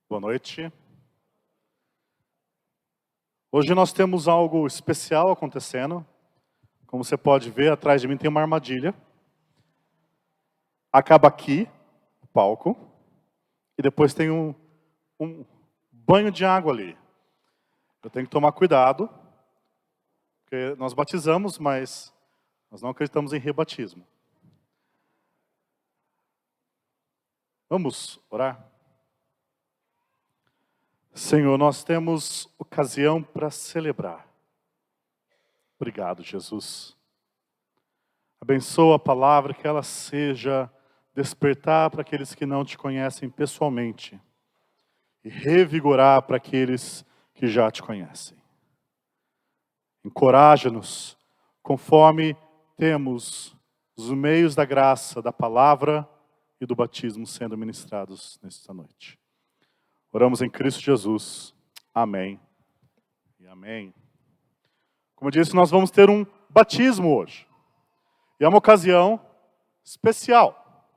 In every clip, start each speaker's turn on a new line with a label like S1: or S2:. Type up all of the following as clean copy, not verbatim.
S1: Boa noite. Hoje nós temos algo especial acontecendo. Como você pode ver, atrás de mim tem uma armadilha. Acaba aqui, o palco, e depois tem um banho de água ali. Eu tenho que tomar cuidado, porque nós batizamos, mas nós não acreditamos em rebatismo. Vamos orar? Senhor, nós temos ocasião para celebrar. Obrigado, Jesus. Abençoa a palavra, que ela seja despertar para aqueles que não te conhecem pessoalmente e revigorar para aqueles que já te conhecem. Encoraja-nos, conforme temos os meios da graça, da palavra e do batismo sendo ministrados nesta noite. Oramos em Cristo Jesus. Amém e amém. Como eu disse, nós vamos ter um batismo hoje. E é uma ocasião especial.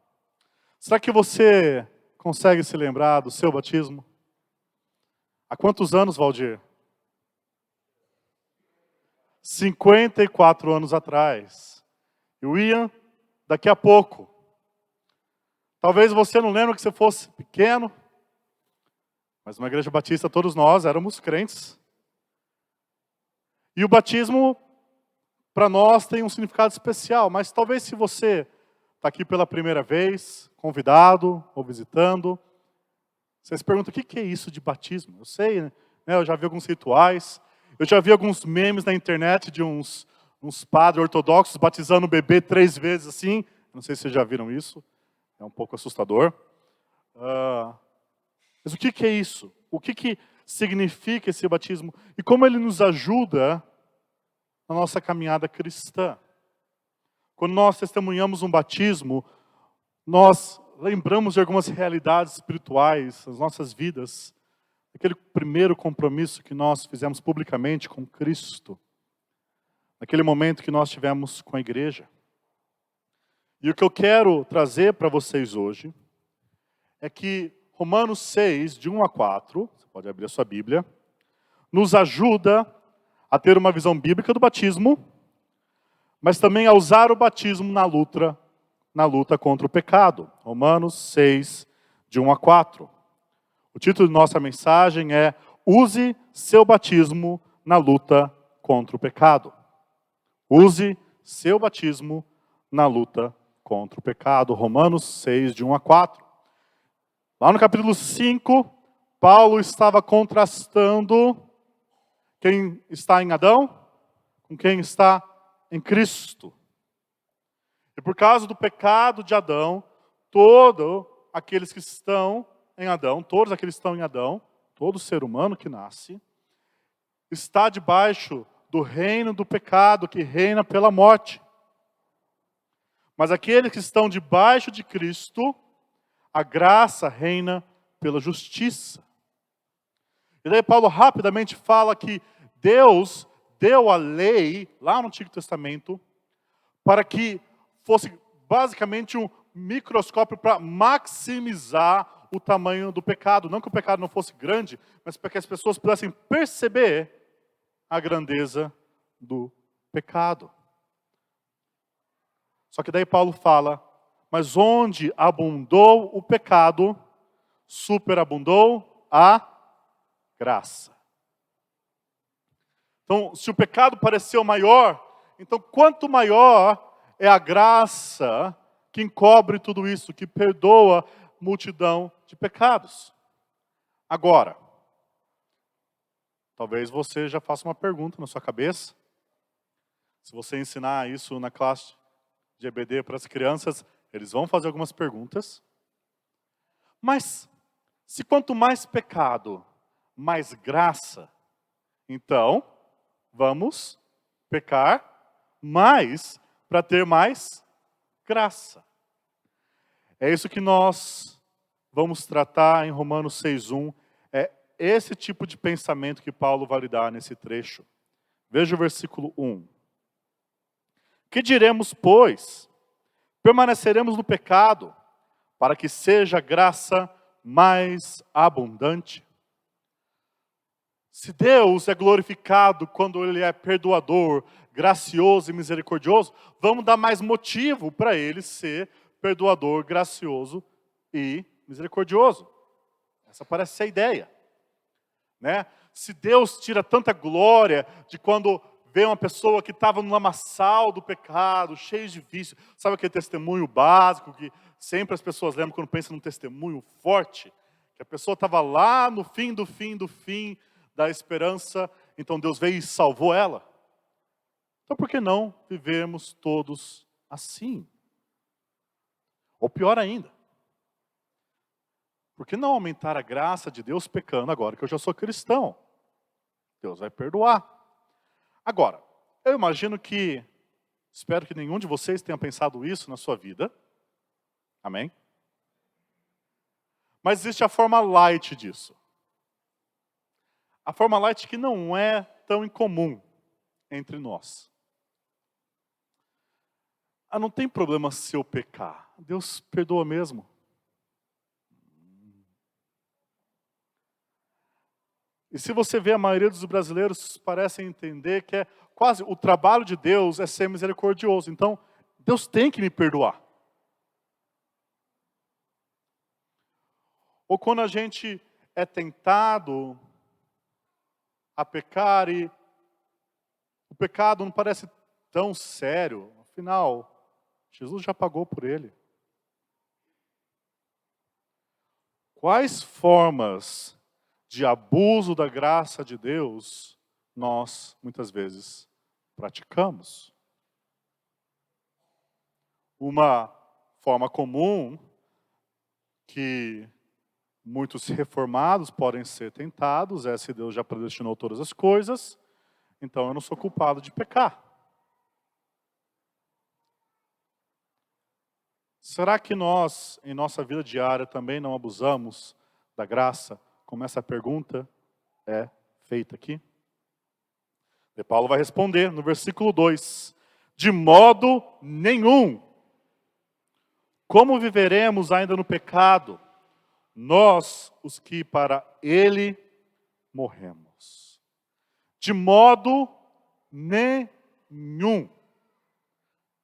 S1: Será que você consegue se lembrar do seu batismo? Há quantos anos, Valdir? 54 anos atrás. E o Ian, daqui a pouco. Talvez você não lembre que você fosse pequeno, mas na Igreja Batista todos nós éramos crentes. E o batismo, para nós, tem um significado especial. Mas talvez se você está aqui pela primeira vez, convidado ou visitando, você se pergunta, o que é isso de batismo? Eu sei, né? Eu já vi alguns rituais, eu já vi alguns memes na internet de uns padres ortodoxos batizando o bebê 3 vezes assim. Não sei se vocês já viram isso, é um pouco assustador. Mas o que é isso? O que significa esse batismo? E como ele nos ajuda na nossa caminhada cristã? Quando nós testemunhamos um batismo, nós lembramos de algumas realidades espirituais das nossas vidas. Aquele primeiro compromisso que nós fizemos publicamente com Cristo. Naquele momento que nós tivemos com a igreja. E o que eu quero trazer para vocês hoje é que Romanos 6, de 1 a 4, você pode abrir a sua Bíblia, nos ajuda a ter uma visão bíblica do batismo, mas também a usar o batismo na luta contra o pecado. Romanos 6, de 1 a 4. O título de nossa mensagem é Use seu batismo na luta contra o pecado. Use seu batismo na luta contra o pecado. Romanos 6, de 1 a 4. Lá no capítulo 5, Paulo estava contrastando quem está em Adão com quem está em Cristo. E por causa do pecado de Adão, todos aqueles que estão em Adão, todo ser humano que nasce, está debaixo do reino do pecado que reina pela morte. Mas aqueles que estão debaixo de Cristo, a graça reina pela justiça. E daí Paulo rapidamente fala que Deus deu a lei, lá no Antigo Testamento, para que fosse basicamente um microscópio para maximizar o tamanho do pecado. Não que o pecado não fosse grande, mas para que as pessoas pudessem perceber a grandeza do pecado. Só que daí Paulo fala, mas onde abundou o pecado, superabundou a graça. Então, se o pecado pareceu maior, então quanto maior é a graça que encobre tudo isso, que perdoa multidão de pecados. Agora, talvez você já faça uma pergunta na sua cabeça. Se você ensinar isso na classe de EBD para as crianças, eles vão fazer algumas perguntas. Mas, se quanto mais pecado, mais graça, então, vamos pecar mais para ter mais graça. É isso que nós vamos tratar em Romanos 6:1. É esse tipo de pensamento que Paulo vai lhe dar nesse trecho. Veja o versículo 1. Que diremos, pois? Permaneceremos no pecado, para que seja graça mais abundante. Se Deus é glorificado quando Ele é perdoador, gracioso e misericordioso, vamos dar mais motivo para Ele ser perdoador, gracioso e misericordioso. Essa parece ser a ideia, né? Se Deus tira tanta glória de quando vê uma pessoa que estava no lamaçal do pecado, cheio de vício, sabe aquele testemunho básico que sempre as pessoas lembram quando pensam num testemunho forte? Que a pessoa estava lá no fim do fim da esperança, então Deus veio e salvou ela. Então por que não vivemos todos assim? Ou pior ainda, por que não aumentar a graça de Deus pecando agora que eu já sou cristão? Deus vai perdoar. Agora, eu imagino que, espero que nenhum de vocês tenha pensado isso na sua vida. Amém? Mas existe a forma light disso. A forma light que não é tão incomum entre nós. Não tem problema se eu pecar. Deus perdoa mesmo. E se você vê, a maioria dos brasileiros parecem entender que é quase o trabalho de Deus é ser misericordioso. Então, Deus tem que me perdoar. Ou quando a gente é tentado a pecar e o pecado não parece tão sério. Afinal, Jesus já pagou por ele. Quais formas de abuso da graça de Deus nós, muitas vezes, praticamos? Uma forma comum que muitos reformados podem ser tentados é: se Deus já predestinou todas as coisas, então eu não sou culpado de pecar. Será que nós, em nossa vida diária, também não abusamos da graça, como essa pergunta é feita aqui? E Paulo vai responder no versículo 2: de modo nenhum. Como viveremos ainda no pecado, nós, os que para ele morremos? De modo nenhum.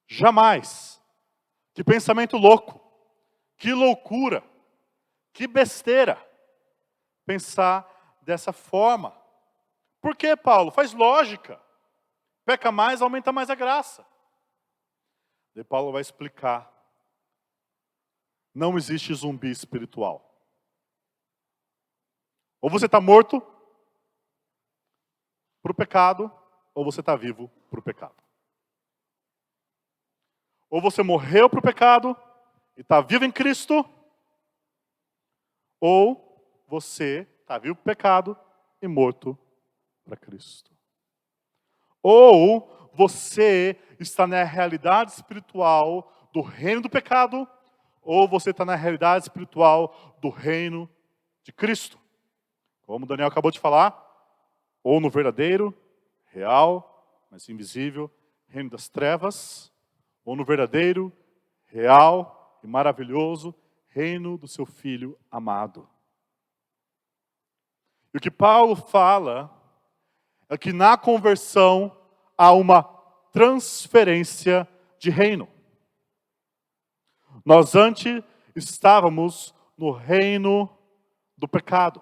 S1: Jamais. Que pensamento louco. Que loucura. Que besteira. Pensar dessa forma. Por que, Paulo? Faz lógica. Peca mais, aumenta mais a graça. E Paulo vai explicar. Não existe zumbi espiritual. Ou você está morto para o pecado, ou você está vivo para o pecado. Ou você morreu para o pecado e está vivo em Cristo, ou você está vivo para o pecado e morto para Cristo. Ou você está na realidade espiritual do reino do pecado, ou você está na realidade espiritual do reino de Cristo. Como o Daniel acabou de falar, ou no verdadeiro, real, mas invisível, reino das trevas, ou no verdadeiro, real e maravilhoso reino do seu Filho amado. E o que Paulo fala é que na conversão há uma transferência de reino. Nós antes estávamos no reino do pecado,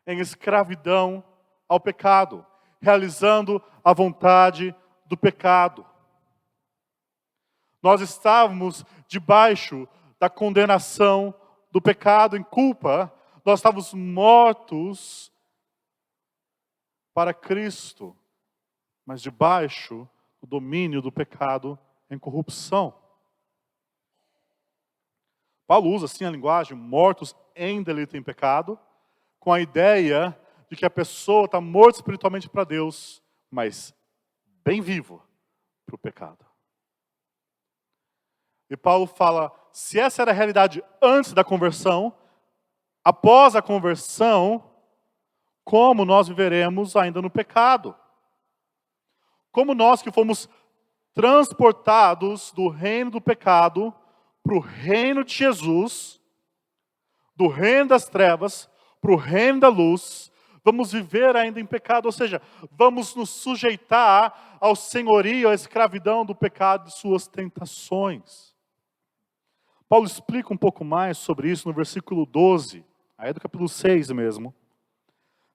S1: em escravidão ao pecado, realizando a vontade do pecado. Nós estávamos debaixo da condenação do pecado em culpa, nós estávamos mortos para Cristo, mas debaixo do domínio do pecado em corrupção. Paulo usa assim a linguagem mortos em delito e em pecado, com a ideia de que a pessoa está morta espiritualmente para Deus, mas bem vivo para o pecado. E Paulo fala, se essa era a realidade antes da conversão, após a conversão, como nós viveremos ainda no pecado? Como nós que fomos transportados do reino do pecado para o reino de Jesus, do reino das trevas para o reino da luz, vamos viver ainda em pecado, ou seja, vamos nos sujeitar ao senhorio, à escravidão do pecado e suas tentações. Paulo explica um pouco mais sobre isso no versículo 12, aí do capítulo 6 mesmo.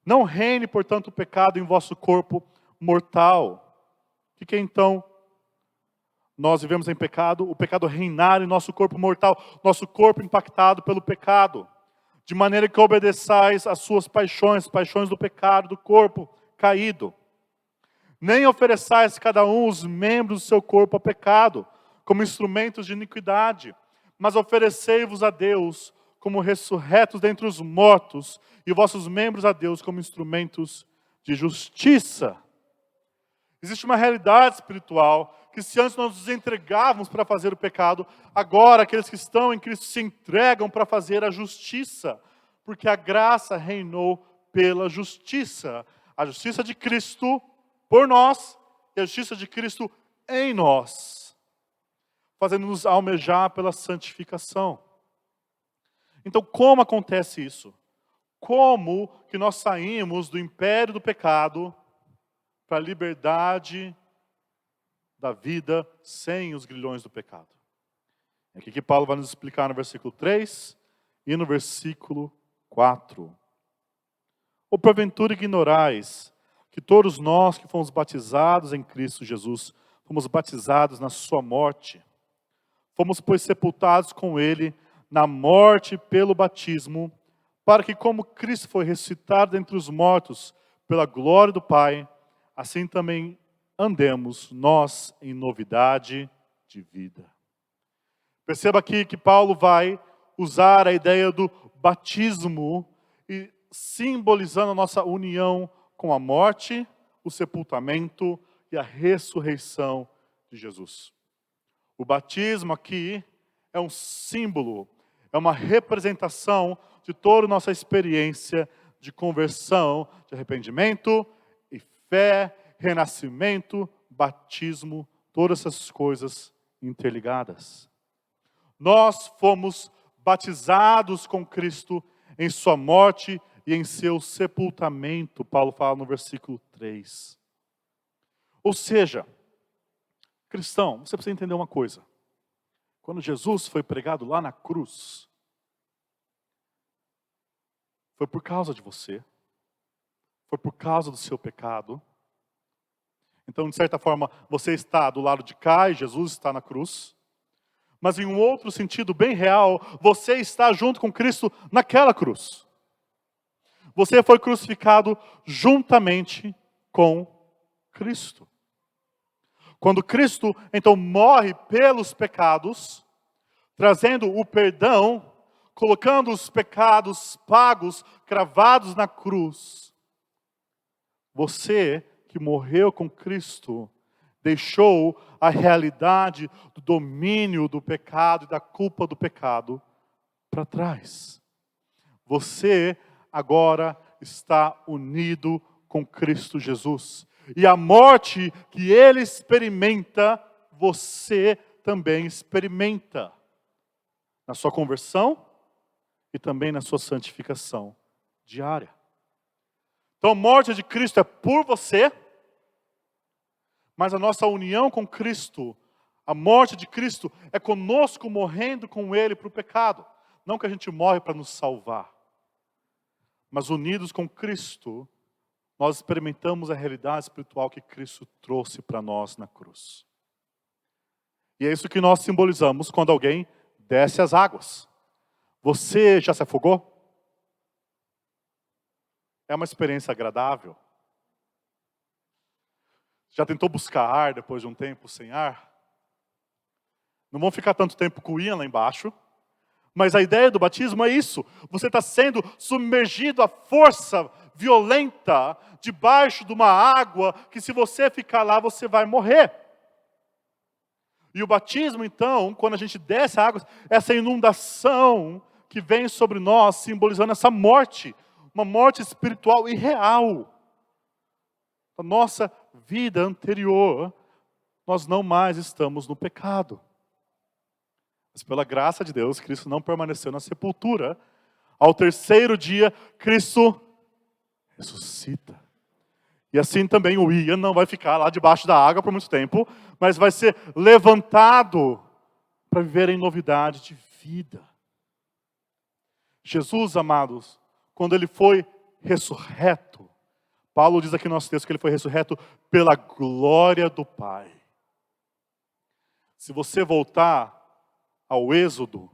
S1: Não reine, portanto, o pecado em vosso corpo mortal. O que é então? Nós vivemos em pecado, o pecado reinar em nosso corpo mortal, nosso corpo impactado pelo pecado. De maneira que obedeçais às suas paixões, paixões do pecado, do corpo caído. Nem ofereçais cada um os membros do seu corpo a pecado, como instrumentos de iniquidade, mas oferecei-vos a Deus como ressurretos dentre os mortos, e vossos membros a Deus como instrumentos de justiça. Existe uma realidade espiritual que se antes nós nos entregávamos para fazer o pecado, agora aqueles que estão em Cristo se entregam para fazer a justiça, porque a graça reinou pela justiça. A justiça de Cristo por nós e a justiça de Cristo em nós, fazendo-nos almejar pela santificação. Então, como acontece isso? Como que nós saímos do império do pecado para a liberdade da vida sem os grilhões do pecado? É aqui que Paulo vai nos explicar no versículo 3 e no versículo 4. Ou porventura ignorais que todos nós que fomos batizados em Cristo Jesus, fomos batizados na sua morte. Fomos, pois, sepultados com ele na morte pelo batismo, para que como Cristo foi ressuscitado dentre os mortos pela glória do Pai, assim também andemos nós em novidade de vida. Perceba aqui que Paulo vai usar a ideia do batismo e simbolizando a nossa união com a morte, o sepultamento e a ressurreição de Jesus. O batismo aqui é um símbolo, é uma representação de toda a nossa experiência de conversão, de arrependimento e fé, renascimento, batismo, todas essas coisas interligadas. Nós fomos batizados com Cristo em sua morte e em seu sepultamento, Paulo fala no versículo 3. Ou seja, cristão, você precisa entender uma coisa. Quando Jesus foi pregado lá na cruz, foi por causa de você, foi por causa do seu pecado. Então, de certa forma, você está do lado de cá e Jesus está na cruz. Mas em um outro sentido bem real, você está junto com Cristo naquela cruz. Você foi crucificado juntamente com Cristo. Quando Cristo, então, morre pelos pecados, trazendo o perdão, colocando os pecados pagos, cravados na cruz, você que morreu com Cristo, deixou a realidade do domínio do pecado e da culpa do pecado para trás. Você agora está unido com Cristo Jesus. E a morte que Ele experimenta, você também experimenta. Na sua conversão e também na sua santificação diária. Então a morte de Cristo é por você, mas a nossa união com Cristo, a morte de Cristo é conosco morrendo com Ele para o pecado. Não que a gente morre para nos salvar, mas unidos com Cristo, nós experimentamos a realidade espiritual que Cristo trouxe para nós na cruz. E é isso que nós simbolizamos quando alguém desce as águas. Você já se afogou? É uma experiência agradável? Já tentou buscar ar depois de um tempo sem ar? Não vão ficar tanto tempo com o Ian lá embaixo. Mas a ideia do batismo é isso. Você está sendo submergido à força violenta debaixo de uma água que se você ficar lá você vai morrer. E o batismo então, quando a gente desce a água, essa inundação que vem sobre nós simbolizando essa morte. Uma morte espiritual e real. A nossa vida anterior, nós não mais estamos no pecado. Mas pela graça de Deus, Cristo não permaneceu na sepultura, Ao terceiro dia, Cristo ressuscita. E assim também o Ian não vai ficar lá debaixo da água por muito tempo, mas vai ser levantado para viver em novidade de vida. Jesus, amados, quando ele foi ressurreto, Paulo diz aqui no nosso texto que ele foi ressurreto pela glória do Pai. Se você voltar ao Êxodo,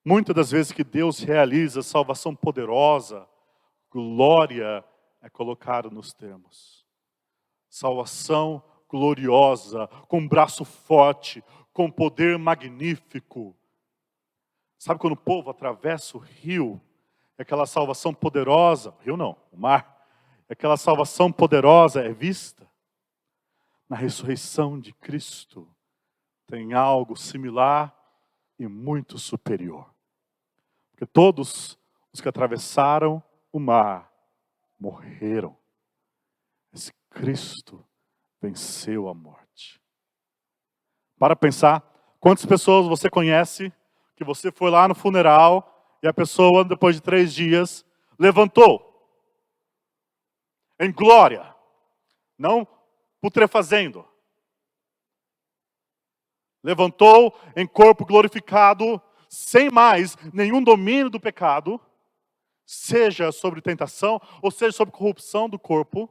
S1: muitas das vezes que Deus realiza salvação poderosa, glória é colocado nos termos. Salvação gloriosa, com braço forte, com poder magnífico. Sabe quando o povo atravessa o rio, é aquela salvação poderosa, rio não, o mar, aquela salvação poderosa é vista. Na ressurreição de Cristo, tem algo similar e muito superior. Porque todos os que atravessaram o mar morreram. Esse Cristo venceu a morte. Para pensar, quantas pessoas você conhece que você foi lá no funeral e a pessoa, depois de 3 dias, levantou em glória, não putrefazendo. Levantou em corpo glorificado, sem mais nenhum domínio do pecado, seja sobre tentação ou seja sobre corrupção do corpo.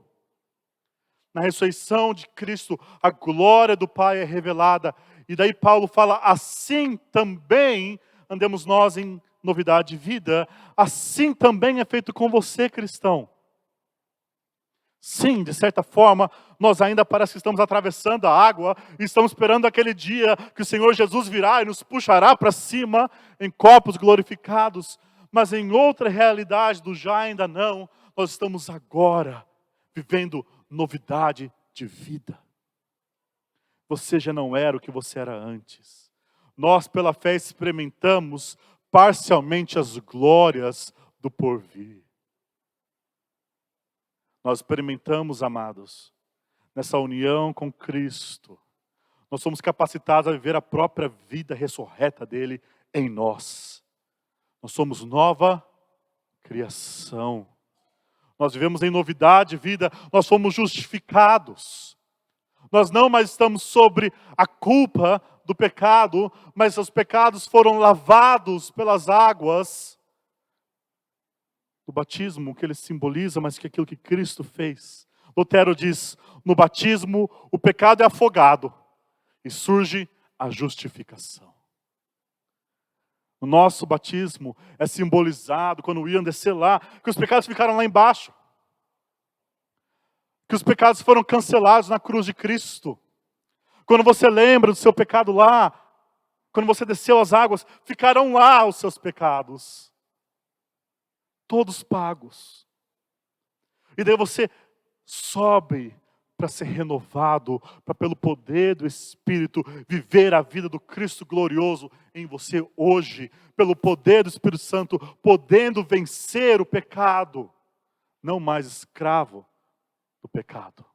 S1: Na ressurreição de Cristo, a glória do Pai é revelada. E daí Paulo fala, assim também andemos nós em novidade de vida, assim também é feito com você, cristão. Sim, de certa forma, nós ainda parece que estamos atravessando a água e estamos esperando aquele dia que o Senhor Jesus virá e nos puxará para cima em corpos glorificados. Mas em outra realidade do já ainda não, nós estamos agora vivendo novidade de vida. Você já não era o que você era antes. Nós, pela fé, experimentamos parcialmente as glórias do porvir. Nós experimentamos, amados, nessa união com Cristo. Nós somos capacitados a viver a própria vida ressurreta dele em nós. Nós somos nova criação. Nós vivemos em novidade de vida, nós fomos justificados. Nós não mais estamos sobre a culpa do pecado, mas os pecados foram lavados pelas águas do batismo, que ele simboliza, mas que é aquilo que Cristo fez. Lutero diz, no batismo o pecado é afogado e surge a justificação. O nosso batismo é simbolizado, quando iam descer lá, que os pecados ficaram lá embaixo. Que os pecados foram cancelados na cruz de Cristo. Quando você lembra do seu pecado lá, quando você desceu as águas, ficaram lá os seus pecados. Todos pagos. E daí você sobe para ser renovado, para pelo poder do Espírito viver a vida do Cristo glorioso em você hoje, pelo poder do Espírito Santo, podendo vencer o pecado, não mais escravo do pecado.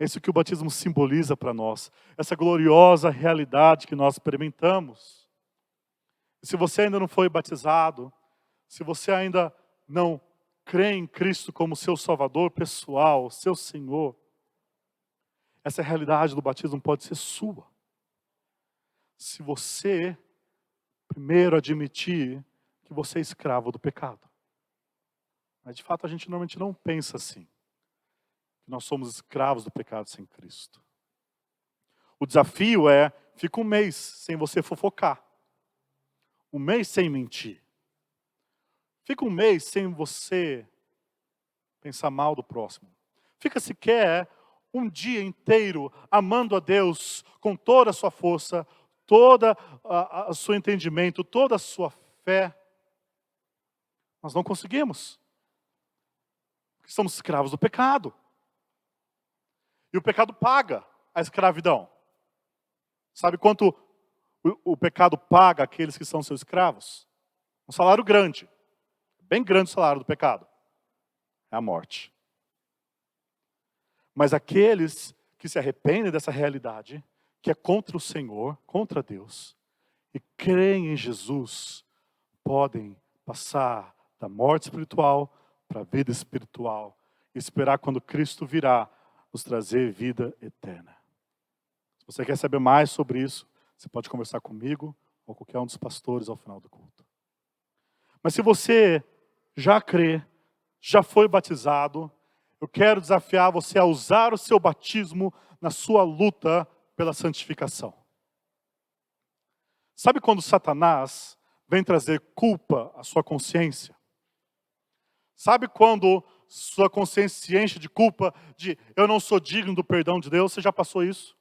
S1: É isso que o batismo simboliza para nós, essa gloriosa realidade que nós experimentamos. E se você ainda não foi batizado, se você ainda não crê em Cristo como seu Salvador pessoal, seu Senhor, essa realidade do batismo pode ser sua. Se você primeiro admitir que você é escravo do pecado. Mas de fato a gente normalmente não pensa assim. Que nós somos escravos do pecado sem Cristo. O desafio é, fica 1 mês sem você fofocar. 1 mês sem mentir. Fica 1 mês sem você pensar mal do próximo. Fica sequer um dia inteiro amando a Deus com toda a sua força, todo o seu entendimento, toda a sua fé. Nós não conseguimos. Porque somos escravos do pecado. E o pecado paga a escravidão. Sabe quanto o pecado paga aqueles que são seus escravos? Um salário grande. Bem grande o salário do pecado. É a morte. Mas aqueles que se arrependem dessa realidade, que é contra o Senhor, contra Deus, e creem em Jesus, podem passar da morte espiritual para a vida espiritual e esperar quando Cristo virá nos trazer vida eterna. Se você quer saber mais sobre isso, você pode conversar comigo ou qualquer um dos pastores ao final do culto. Mas se você já crê, já foi batizado, eu quero desafiar você a usar o seu batismo na sua luta pela santificação. Sabe quando Satanás vem trazer culpa à sua consciência? Sabe quando sua consciência se enche de culpa, de eu não sou digno do perdão de Deus? Você já passou isso?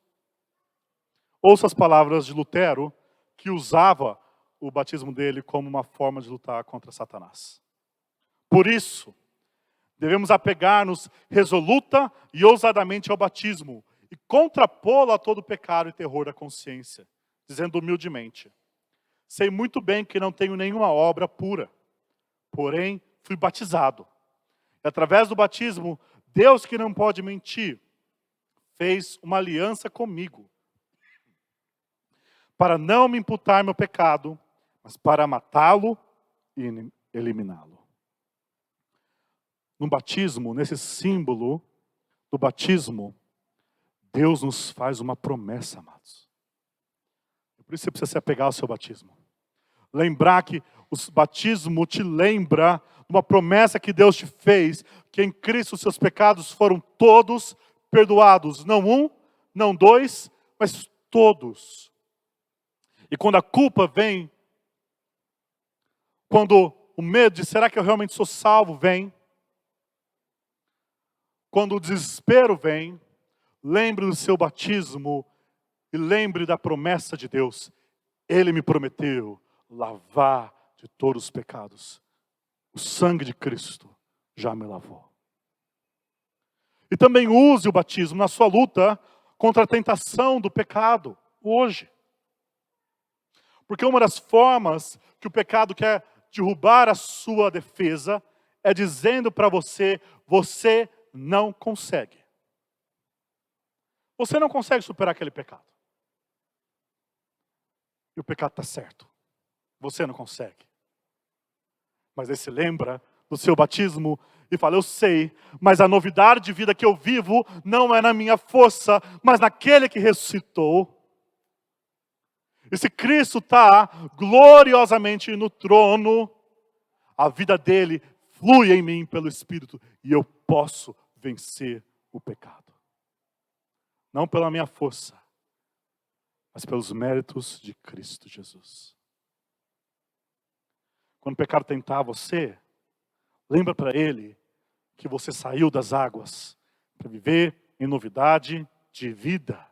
S1: Ouça as palavras de Lutero, que usava o batismo dele como uma forma de lutar contra Satanás. Por isso, devemos apegar-nos resoluta e ousadamente ao batismo e contrapô-lo a todo pecado e terror da consciência, dizendo humildemente: sei muito bem que não tenho nenhuma obra pura, porém fui batizado. E através do batismo, Deus, que não pode mentir, fez uma aliança comigo, para não me imputar meu pecado, mas para matá-lo e eliminá-lo. No batismo, nesse símbolo do batismo, Deus nos faz uma promessa, amados. Por isso você precisa se apegar ao seu batismo. Lembrar que o batismo te lembra de uma promessa que Deus te fez, que em Cristo os seus pecados foram todos perdoados. Não um, não dois, mas todos. E quando a culpa vem, quando o medo de será que eu realmente sou salvo vem, quando o desespero vem, lembre do seu batismo e lembre da promessa de Deus. Ele me prometeu lavar de todos os pecados. O sangue de Cristo já me lavou. E também use o batismo na sua luta contra a tentação do pecado, hoje. Porque uma das formas que o pecado quer derrubar a sua defesa é dizendo para você, você não consegue. Você não consegue superar aquele pecado. E o pecado está certo. Você não consegue. Mas aí se lembra do seu batismo e fala, eu sei, mas a novidade de vida que eu vivo não é na minha força, mas naquele que ressuscitou. E se Cristo está gloriosamente no trono, a vida dele flui em mim pelo Espírito e eu posso vencer o pecado. Não pela minha força, mas pelos méritos de Cristo Jesus. Quando o pecado tentar você, lembra para ele que você saiu das águas para viver em novidade de vida.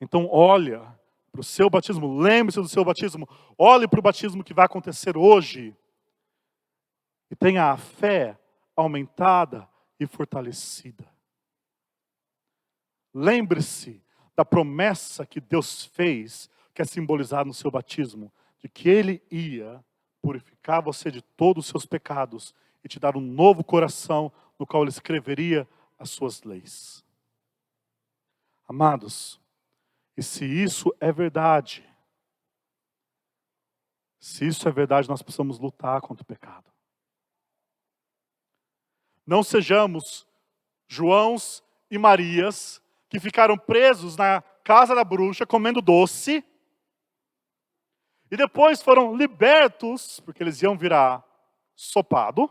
S1: Então olha para o seu batismo, lembre-se do seu batismo, olhe para o batismo que vai acontecer hoje e tenha a fé aumentada e fortalecida. Lembre-se da promessa que Deus fez, que é simbolizada no seu batismo, de que Ele ia purificar você de todos os seus pecados e te dar um novo coração no qual Ele escreveria as suas leis. Amados, e se isso é verdade, nós precisamos lutar contra o pecado. Não sejamos Joãos e Marias que ficaram presos na casa da bruxa comendo doce e depois foram libertos, porque eles iam virar sopado,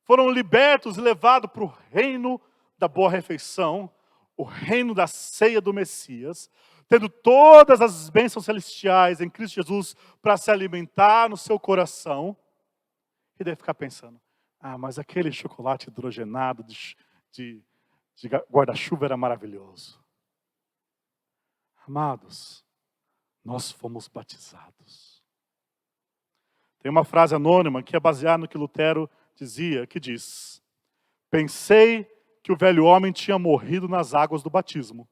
S1: foram libertos e levados para o reino da boa refeição, o reino da ceia do Messias, tendo todas as bênçãos celestiais em Cristo Jesus para se alimentar no seu coração, e daí ficar pensando, mas aquele chocolate hidrogenado de guarda-chuva era maravilhoso. Amados, nós fomos batizados. Tem uma frase anônima que é baseada no que Lutero dizia, que diz: pensei que o velho homem tinha morrido nas águas do batismo,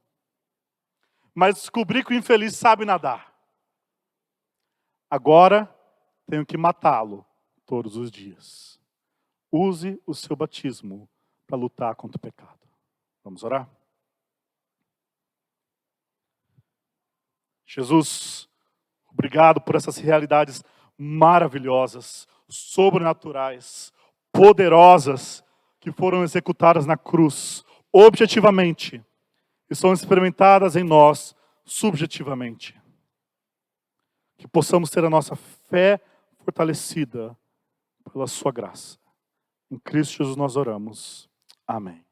S1: mas descobri que o infeliz sabe nadar. Agora tenho que matá-lo todos os dias. Use o seu batismo para lutar contra o pecado. Vamos orar? Jesus, o Obrigado por essas realidades maravilhosas, sobrenaturais, poderosas, que foram executadas na cruz, objetivamente, e são experimentadas em nós, subjetivamente. Que possamos ter a nossa fé fortalecida pela sua graça. Em Cristo Jesus nós oramos. Amém.